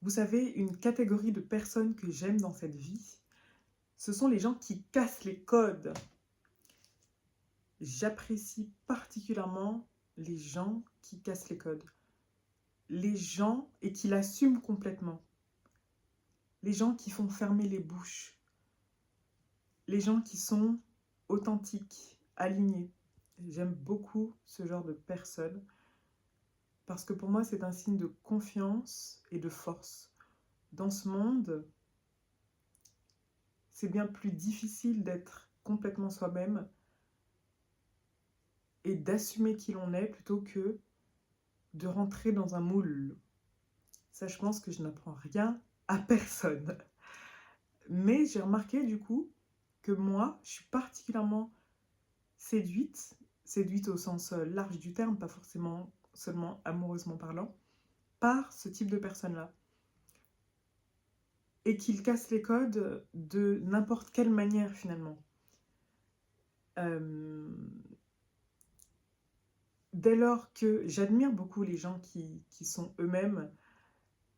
Vous savez, une catégorie de personnes que j'aime dans cette vie, ce sont les gens qui cassent les codes. J'apprécie particulièrement les gens qui cassent les codes. Les gens et qui l'assument complètement. Les gens qui font fermer les bouches. Les gens qui sont authentiques, alignés. J'aime beaucoup ce genre de personnes parce que pour moi, c'est un signe de confiance et de force. Dans ce monde, c'est bien plus difficile d'être complètement soi-même et d'assumer qui l'on est plutôt que de rentrer dans un moule. Ça, je pense que je n'apprends rien à personne. Mais j'ai remarqué du coup que moi, je suis particulièrement séduite au sens large du terme, pas forcément seulement amoureusement parlant, par ce type de personnes-là. Et qu'ils cassent les codes de n'importe quelle manière finalement. Dès lors que j'admire beaucoup les gens qui sont eux-mêmes,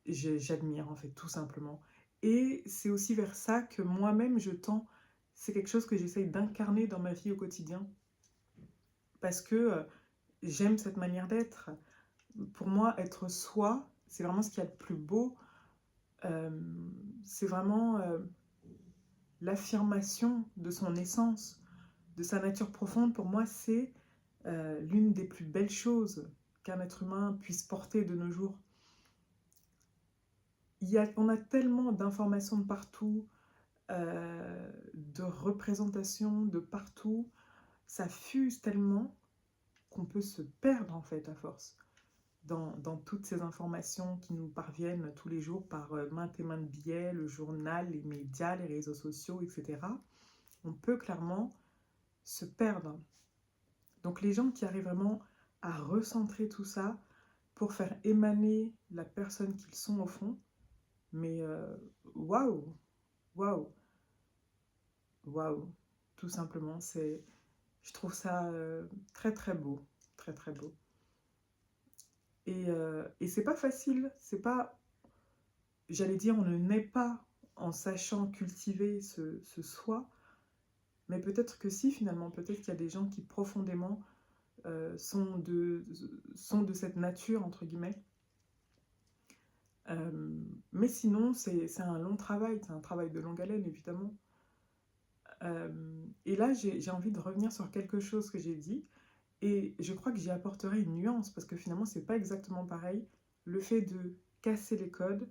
j'admire en fait tout simplement. Et c'est aussi vers ça que moi-même je tends. C'est quelque chose que j'essaye d'incarner dans ma vie au quotidien. Parce que j'aime cette manière d'être. Pour moi, être soi, c'est vraiment ce qu'il y a de plus beau. C'est vraiment l'affirmation de son essence, de sa nature profonde. Pour moi, c'est l'une des plus belles choses qu'un être humain puisse porter de nos jours. On a tellement d'informations de partout, de représentations de partout. Ça fuse tellement qu'on peut se perdre en fait à force dans toutes ces informations qui nous parviennent tous les jours par maintes et maintes biais, le journal, les médias, les réseaux sociaux, etc. On peut clairement se perdre. Donc les gens qui arrivent vraiment à recentrer tout ça pour faire émaner la personne qu'ils sont au fond, mais waouh, waouh, waouh, tout simplement, je trouve ça très très beau, très très beau. Et c'est pas facile, c'est pas, j'allais dire, on ne naît pas en sachant cultiver ce soi, mais peut-être que si finalement, peut-être qu'il y a des gens qui profondément sont de cette nature, entre guillemets. Mais sinon, c'est un long travail, c'est un travail de longue haleine, évidemment. Et là, j'ai envie de revenir sur quelque chose que j'ai dit, et je crois que j'y apporterai une nuance, parce que finalement, c'est pas exactement pareil, le fait de casser les codes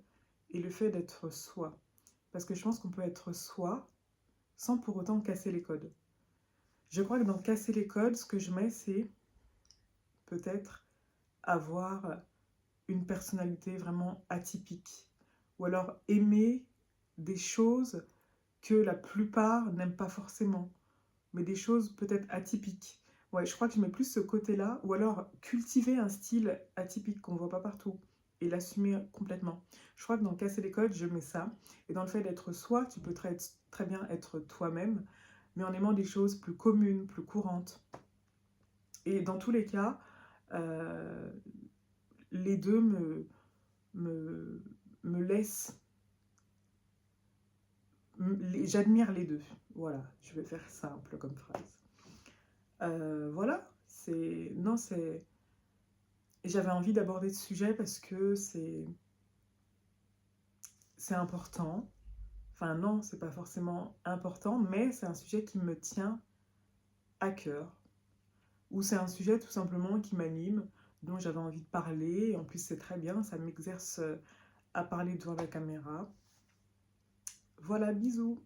et le fait d'être soi. Parce que je pense qu'on peut être soi sans pour autant casser les codes. Je crois que dans casser les codes, ce que je mets, c'est peut-être avoir une personnalité vraiment atypique. Ou alors aimer des choses que la plupart n'aiment pas forcément, mais des choses peut-être atypiques. Ouais, je crois que je mets plus ce côté-là, ou alors cultiver un style atypique qu'on ne voit pas partout et l'assumer complètement. Je crois que dans casser les codes, je mets ça. Et dans le fait d'être soi, tu peux très bien être toi-même, mais en aimant des choses plus communes, plus courantes. Et dans tous les cas, euh, les deux me, me laissent... J'admire les deux. Voilà, je vais faire simple comme phrase. Voilà, c'est... Non, c'est... J'avais envie d'aborder ce sujet parce que c'est important. Enfin non, c'est pas forcément important, mais c'est un sujet qui me tient à cœur. Ou c'est un sujet tout simplement qui m'anime, dont j'avais envie de parler. Et en plus, c'est très bien, ça m'exerce à parler devant la caméra. Voilà, bisous.